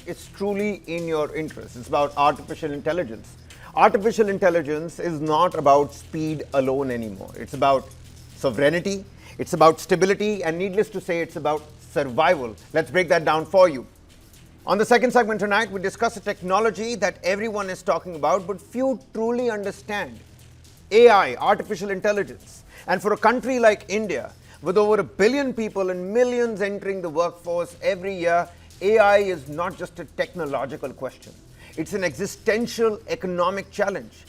is truly in your interest. It's about artificial intelligence. Artificial intelligence is not about speed alone anymore. It's about sovereignty, it's about stability, and needless to say, it's about survival. Let's break that down for you. On the second segment tonight, we discuss a technology that everyone is talking about, but few truly understand. AI, artificial intelligence. And for a country like India, with over 1 billion people and millions entering the workforce every year, AI is not just a technological question. It's an existential economic challenge.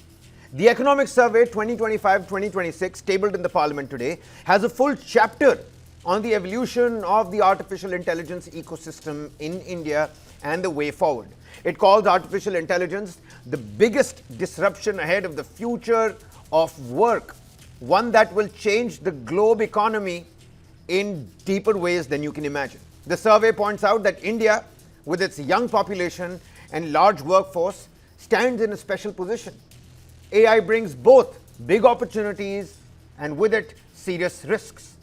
The Economic Survey 2025-2026, tabled in the Parliament today, has a full chapter on the evolution of the artificial intelligence ecosystem in India and the way forward. It calls artificial intelligence the biggest disruption ahead of the future of work, one that will change the globe economy in deeper ways than you can imagine. The survey points out that India, with its young population and large workforce, stands in a special position. AI brings both big opportunities and with it serious risks.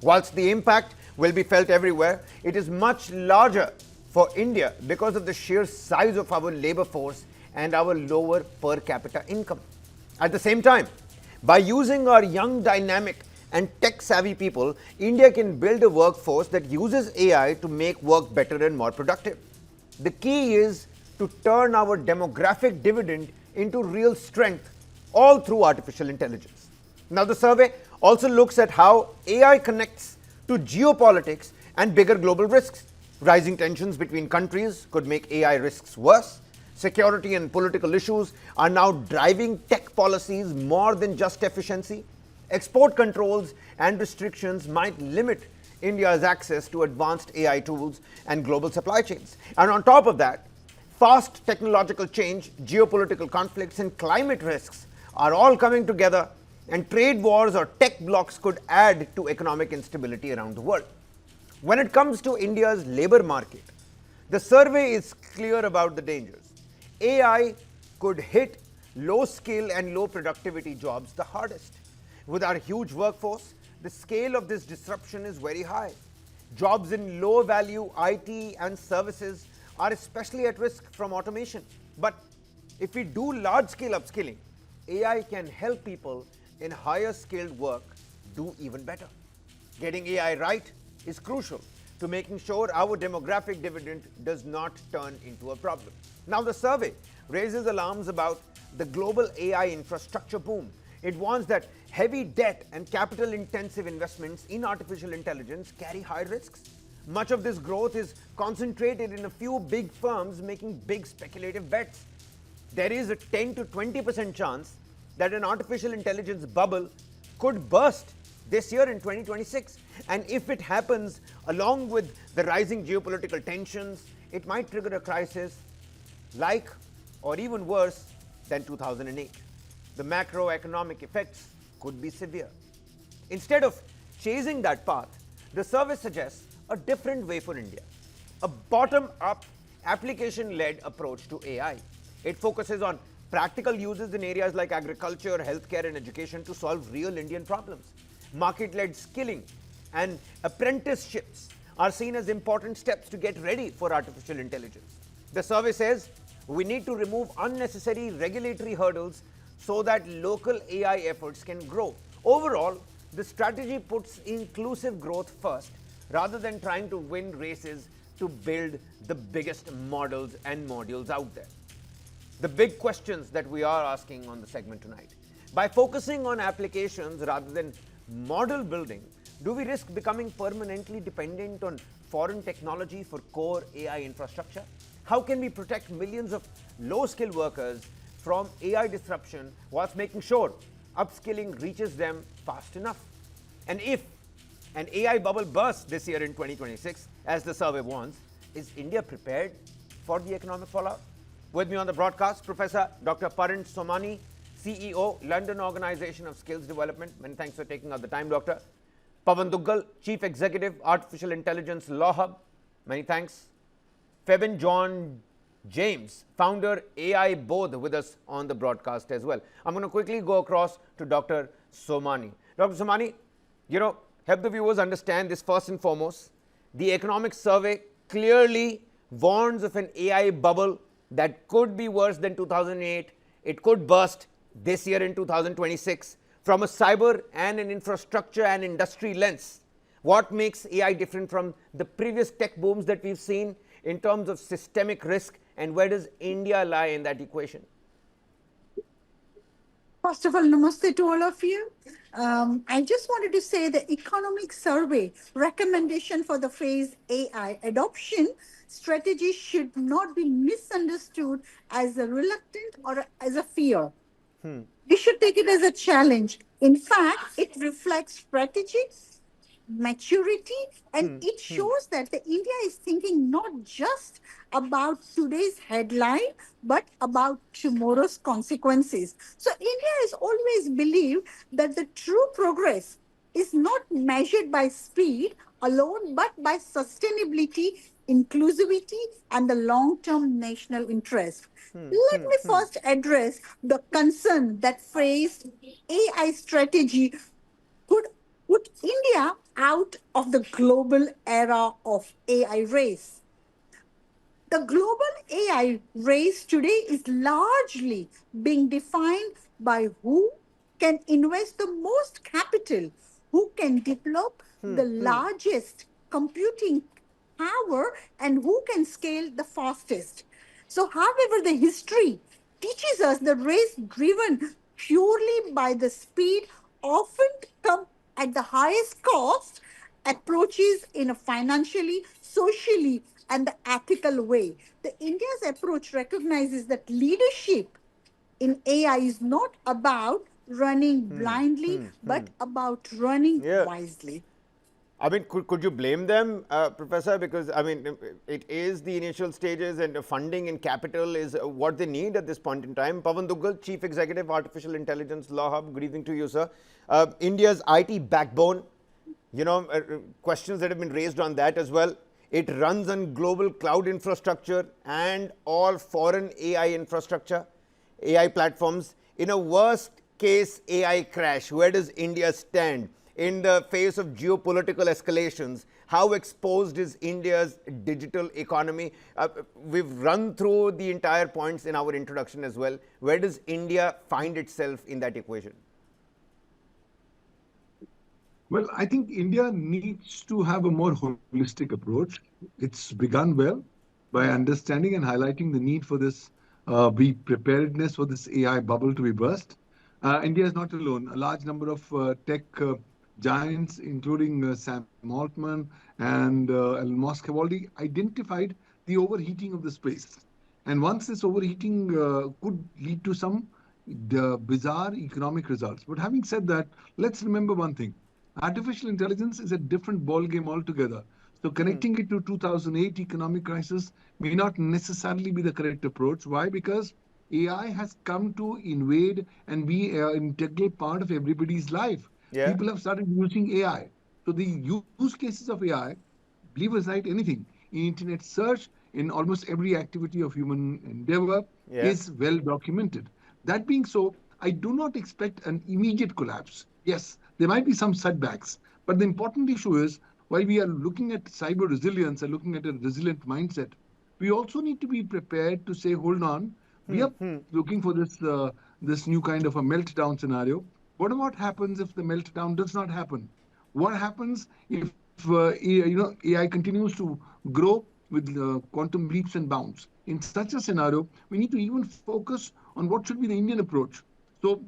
Whilst the impact will be felt everywhere, it is much larger for India because of the sheer size of our labor force and our lower per capita income. At the same time, by using our young, dynamic and tech-savvy people, India can build a workforce that uses AI to make work better and more productive. The key is to turn our demographic dividend into real strength, all through artificial intelligence. Now, the survey also looks at how AI connects to geopolitics and bigger global risks. Rising tensions between countries could make AI risks worse. Security and political issues are now driving tech policies more than just efficiency. Export controls and restrictions might limit India's access to advanced AI tools and global supply chains. And on top of that, fast technological change, geopolitical conflicts, and climate risks are all coming together, and trade wars or tech blocks could add to economic instability around the world. When it comes to India's labor market, the survey is clear about the dangers. AI could hit low skill and low productivity jobs the hardest. With our huge workforce, the scale of this disruption is very high. Jobs in low value IT and services are especially at risk from automation. But if we do large scale upskilling, AI can help people in higher skilled work do even better. Getting AI right is crucial to making sure our demographic dividend does not turn into a problem. Now, the survey raises alarms about the global AI infrastructure boom. It warns that heavy debt and capital intensive investments in artificial intelligence carry high risks. Much of this growth is concentrated in a few big firms making big speculative bets. There is a 10 to 20% chance that an artificial intelligence bubble could burst this year in 2026. And if it happens along with the rising geopolitical tensions, it might trigger a crisis like or even worse than 2008. The macroeconomic effects could be severe. Instead of chasing that path, the survey suggests a different way for India, a bottom-up, application-led approach to AI. It focuses on practical uses in areas like agriculture, healthcare, and education to solve real Indian problems. Market-led skilling and apprenticeships are seen as important steps to get ready for artificial intelligence. The survey says we need to remove unnecessary regulatory hurdles so that local AI efforts can grow. Overall, the strategy puts inclusive growth first rather than trying to win races to build the biggest models and modules out there. The big questions that we are asking on the segment tonight. By focusing on applications rather than model building, do we risk becoming permanently dependent on foreign technology for core AI infrastructure? How can we protect millions of low-skilled workers from AI disruption whilst making sure upskilling reaches them fast enough? And if an AI bubble bursts this year in 2026, as the survey warns, is India prepared for the economic fallout? With me on the broadcast, Professor Dr. Parin Somani, CEO, London Organization of Skills Development. Many thanks for taking out the time, Doctor. Pavan Duggal, Chief Executive, Artificial Intelligence Law Hub. Many thanks. Febin John James, founder AI Both, with us on the broadcast as well. I'm going to quickly go across to Dr. Somani. Dr. Somani, help the viewers understand this first and foremost. The economic survey clearly warns of an AI bubble that could be worse than 2008. It could burst this year in 2026. From a cyber and an infrastructure and industry lens, what makes AI different from the previous tech booms that we've seen in terms of systemic risk, and where does India lie in that equation? First of all, namaste to all of you. I just wanted to say the economic survey recommendation for the phrase AI adoption strategy should not be misunderstood as a reluctant or as a fear. We should take it as a challenge. In fact, it reflects strategy, maturity, and it shows that the India is thinking not just about today's headline but about tomorrow's consequences. So India has always believed that the true progress is not measured by speed alone but by sustainability, inclusivity, and the long-term national interest. Let me first address the concern that phrased AI strategy could put India out of the global era of AI race. The global AI race today is largely being defined by who can invest the most capital, who can develop the largest computing power, and who can scale the fastest. So, however, the history teaches us the race driven purely by the speed often come at the highest cost approaches in a financially, socially, and the ethical way. The India's approach recognizes that leadership in AI is not about running blindly, but about running Yeah. wisely. I mean, could you blame them, Professor? Because, I mean, it is the initial stages, and funding and capital is what they need at this point in time. Pawan Duggal, Chief Executive, Artificial Intelligence Law Hub. Good evening to you, sir. India's IT backbone, questions that have been raised on that as well. It runs on global cloud infrastructure and all foreign AI infrastructure, AI platforms. In a worst case AI crash, where does India stand in the face of geopolitical escalations? How exposed is India's digital economy? We've run through the entire points in our introduction as well. Where does India find itself in that equation? Well, I think India needs to have a more holistic approach. It's begun well by understanding and highlighting the need for this be preparedness for this AI bubble to be burst. India is not alone. A large number of tech giants, including Sam Altman and Elon Musk, have already identified the overheating of the space. And once this overheating could lead to some bizarre economic results. But having said that, let's remember one thing. Artificial intelligence is a different ballgame altogether. So connecting it to 2008 economic crisis may not necessarily be the correct approach. Why? Because AI has come to invade and be an integral part of everybody's life. Yeah. People have started using AI. So the use cases of AI, leave aside anything, in internet search, in almost every activity of human endeavor, Yeah. is well documented. That being so, I do not expect an immediate collapse. Yes, there might be some setbacks, but the important issue is while we are looking at cyber resilience and looking at a resilient mindset, we also need to be prepared to say, hold on, we are looking for this new kind of a meltdown scenario. What about happens if the meltdown does not happen? What happens if AI continues to grow with quantum leaps and bounds? In such a scenario, we need to even focus on what should be the Indian approach. So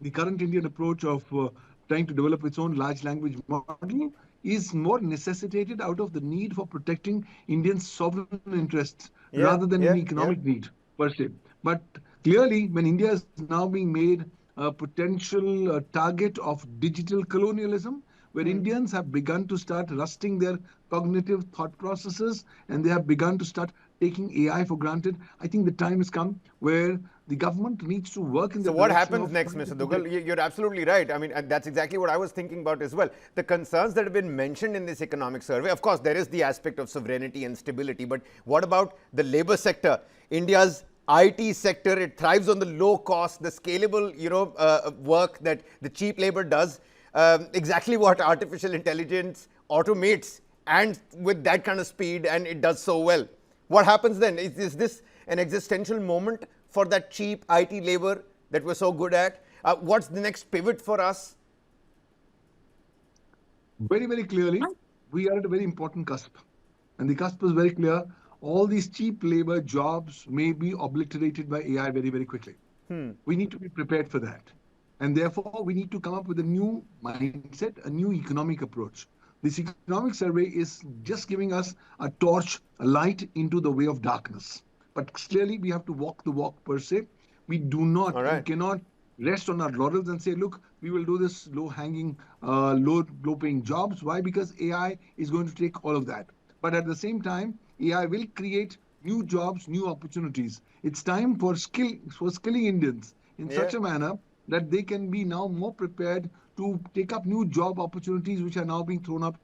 the current Indian approach of trying to develop its own large language model is more necessitated out of the need for protecting Indian sovereign interests rather Yeah. than an Yeah. economic Yeah. need per se. But clearly, when India is now being made a potential target of digital colonialism, where Indians have begun to start rusting their cognitive thought processes and they have begun to start taking AI for granted, I think the time has come where the government needs to work in the So what direction happens of next, trying to Mr. Dugal? protect. You're absolutely right. I mean, and that's exactly what I was thinking about as well. The concerns that have been mentioned in this economic survey, of course, there is the aspect of sovereignty and stability, but what about the labor sector? India's IT sector, it thrives on the low cost, the scalable, work that the cheap labor does. Exactly what artificial intelligence automates, and with that kind of speed, and it does so well. What happens then? Is this an existential moment for that cheap IT labor that we're so good at? What's the next pivot for us? Very, very clearly, we are at a very important cusp. And the cusp is very clear. All these cheap labor jobs may be obliterated by AI very, very quickly. We need to be prepared for that. And therefore, we need to come up with a new mindset, a new economic approach. This economic survey is just giving us a torch, a light into the way of darkness. But clearly, we have to walk the walk per se. We do not All and right. cannot rest on our laurels and say, look, we will do this low-hanging, low-paying jobs. Why? Because AI is going to take all of that. But at the same time, AI will create new jobs, new opportunities. It's time for skilling Indians in Yeah. such a manner that they can be now more prepared to take up new job opportunities which are now being thrown up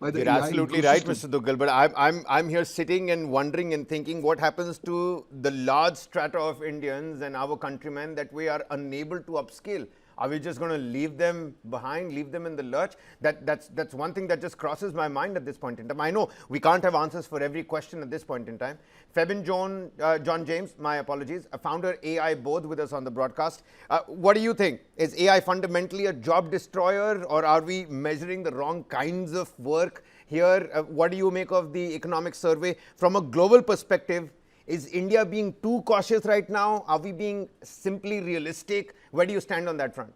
by the You're AI absolutely right, ecosystem. Mr. Duggal. But I'm here sitting and wondering and thinking what happens to the large strata of Indians and our countrymen that we are unable to upskill. Are we just going to leave them behind, leave them in the lurch? That's one thing that just crosses my mind at this point in time. I know we can't have answers for every question at this point in time. Febin John James, my apologies, a founder AI both with us on the broadcast. What do you think? Is AI fundamentally a job destroyer, or are we measuring the wrong kinds of work here? What do you make of the economic survey from a global perspective? Is India being too cautious right now? Are we being simply realistic? Where do you stand on that front?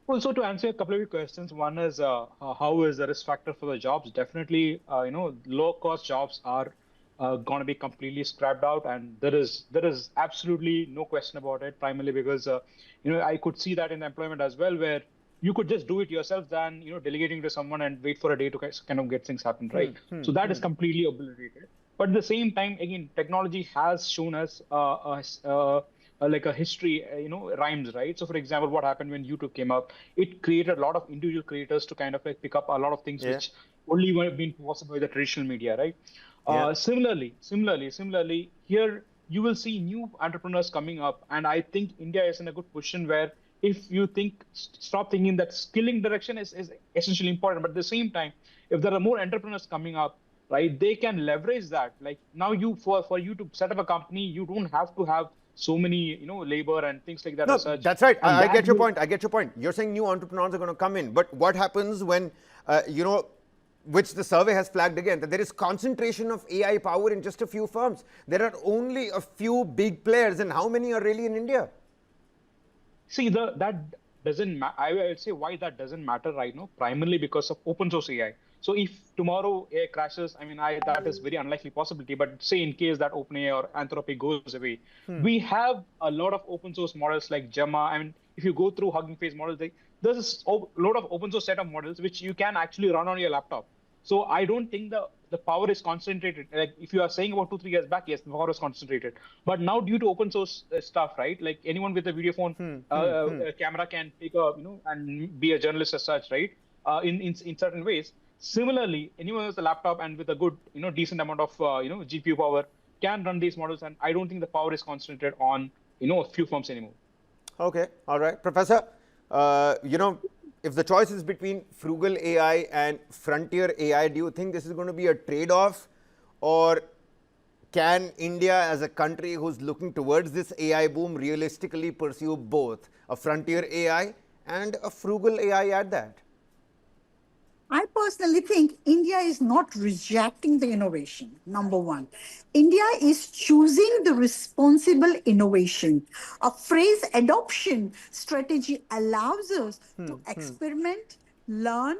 Well, so to answer a couple of your questions, one is how is the risk factor for the jobs? Definitely, low cost jobs are going to be completely scrapped out, and there is absolutely no question about it. Primarily because I could see that in employment as well, where you could just do it yourself than delegating to someone and wait for a day to kind of get things happen, right? So that is completely obliterated. But at the same time, again, technology has shown us like a history, rhymes, right? So, for example, what happened when YouTube came up? It created a lot of individual creators to kind of like pick up a lot of things Yeah, which only would have been possible by the traditional media, right? yeah. Similarly, here you will see new entrepreneurs coming up, and I think India is in a good position where if you think stop thinking that skilling direction is essentially important, but at the same time, if there are more entrepreneurs coming up, right, they can leverage that. Like now, for you to set up a company, you don't have to have so many labor and things like that No, as such, that's right. and I that get your will. point. I get your point. You're saying new entrepreneurs are going to come in. But what happens when, which the survey has flagged again, that there is concentration of AI power in just a few firms? There are only a few big players, and how many are really in India? See, that doesn't I would say why that doesn't matter right now, primarily because of open source AI. So if tomorrow AI crashes, I mean, I that is very unlikely possibility, but say in case that OpenAI or Anthropic goes away, we have a lot of open source models like Gemma. I mean, if you go through Hugging Face models, there's a lot of open source set of models which you can actually run on your laptop. So I don't think the power is concentrated. Like if you are saying about 2 3 years back, yes, the power is concentrated. But now due to open source stuff, right? Like anyone with a video phone, camera can take a and be a journalist as such, right? In certain ways. Similarly, anyone with a laptop and with a good decent amount of GPU power can run these models, and I don't think the power is concentrated on a few firms anymore. Okay, all right. Professor, if the choice is between frugal AI and frontier AI, do you think this is going to be a trade off? Or can India, as a country who's looking towards this AI boom, realistically pursue both a frontier AI and a frugal AI at that? I personally think India is not rejecting the innovation, number one. India is choosing the responsible innovation. A phrase adoption strategy allows us to experiment, learn,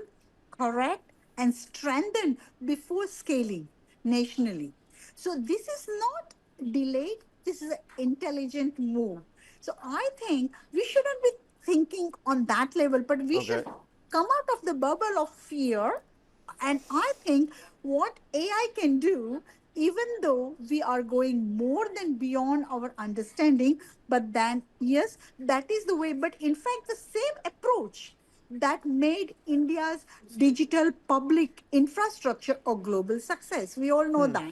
correct, and strengthen before scaling nationally. So this is not delayed, this is an intelligent move. So I think we shouldn't be thinking on that level, but we Okay. should come out of the bubble of fear. And I think what AI can do, even though we are going more than beyond our understanding, but then, yes, that is the way. But in fact, the same approach that made India's digital public infrastructure a global success. We all know that.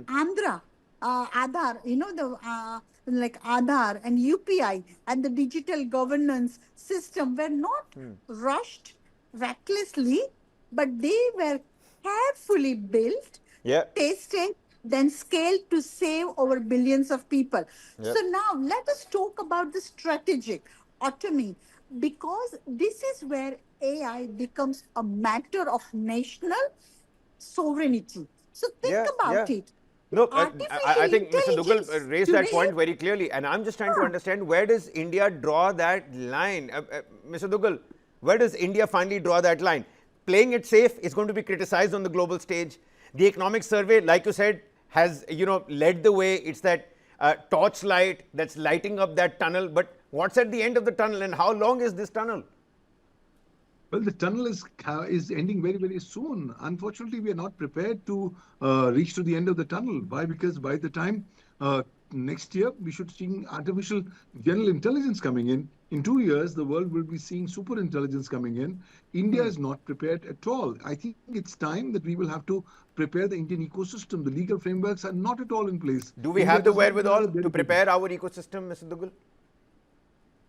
Andhra, Aadhaar, the like Aadhaar and UPI and the digital governance system were not rushed recklessly, but they were carefully built, Yeah. tested, then scaled to save over billions of people. Yep. So now let us talk about the strategic autonomy, because this is where AI becomes a matter of national sovereignty. So think Yeah, about yeah. it. No, Artificial I think Mr. Dugal intelligence raised that today. point very clearly, and I'm just trying to understand, where does India draw that line? Mr. Dugal, where does India finally draw that line? Playing it safe is going to be criticized on the global stage. The economic survey, like you said, has led the way. It's that torchlight that's lighting up that tunnel. But what's at the end of the tunnel, and how long is this tunnel? Well, the tunnel is ending very, very soon. Unfortunately, we are not prepared to reach to the end of the tunnel. Why? Because by the time next year, we should see artificial general intelligence coming in. In 2 years, the world will be seeing super intelligence coming in. India is not prepared at all. I think it's time that we will have to prepare the Indian ecosystem. The legal frameworks are not at all in place. Do we India have the does not have wherewithal a to dedicated. prepare our ecosystem, Mr. Dugal?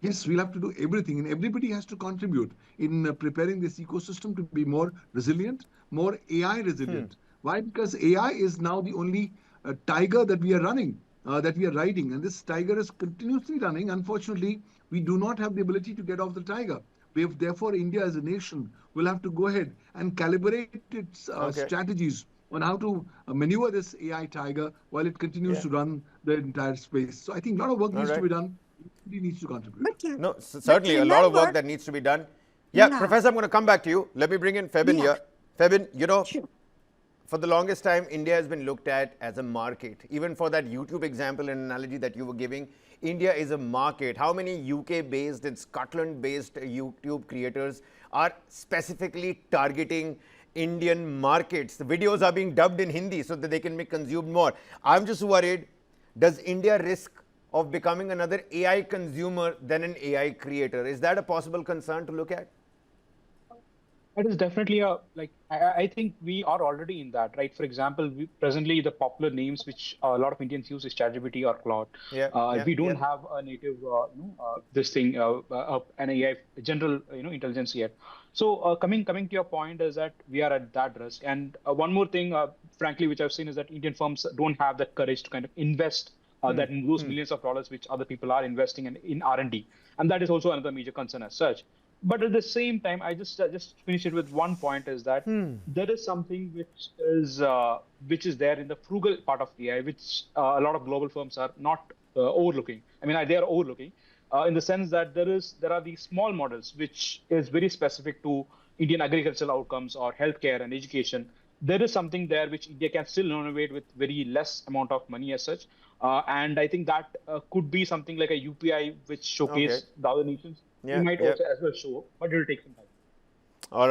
Yes, we'll have to do everything, and everybody has to contribute in preparing this ecosystem to be more resilient, more AI resilient. Why? Because AI is now the only tiger that we are running, that we are riding, and this tiger is continuously running. Unfortunately, we do not have the ability to get off the tiger. We have, therefore, India as a nation will have to go ahead and calibrate its Okay. strategies on how to maneuver this AI tiger while it continues Yeah. to run the entire space. So I think a lot of work All needs to right. be done. Everybody needs to contribute. But, No, but certainly a lot of work remember, that needs to be done. Yeah, yeah, Professor, I'm going to come back to you. Let me bring in Febin yeah, here. Febin, sure. for the longest time, India has been looked at as a market. Even for that YouTube example and analogy that you were giving, India is a market. How many UK-based and Scotland-based YouTube creators are specifically targeting Indian markets? The videos are being dubbed in Hindi so that they can be consumed more. I'm just worried, does India risk of becoming another AI consumer than an AI creator? Is that a possible concern to look at? That is definitely a like I think we are already in that, right? For example, presently the popular names which a lot of Indians use is ChatGPT or Claude. Yeah, yeah, We don't yeah. have a native this thing an AI general intelligence yet. So coming to your point is that we are at that risk. And one more thing, frankly, which I've seen is that Indian firms don't have that courage to kind of invest that those millions of dollars which other people are investing in R&D, and that is also another major concern as such. But at the same time, I just finish it with one point is that there is something which is there in the frugal part of AI, which a lot of global firms are not overlooking. I mean, they are overlooking in the sense that there are these small models which is very specific to Indian agricultural outcomes or healthcare and education. There is something there which India can still innovate with very less amount of money as such. And I think that could be something like a UPI which Okay. showcase the other nations. We Yeah, might yeah. also as well show, but it will take some time. All right.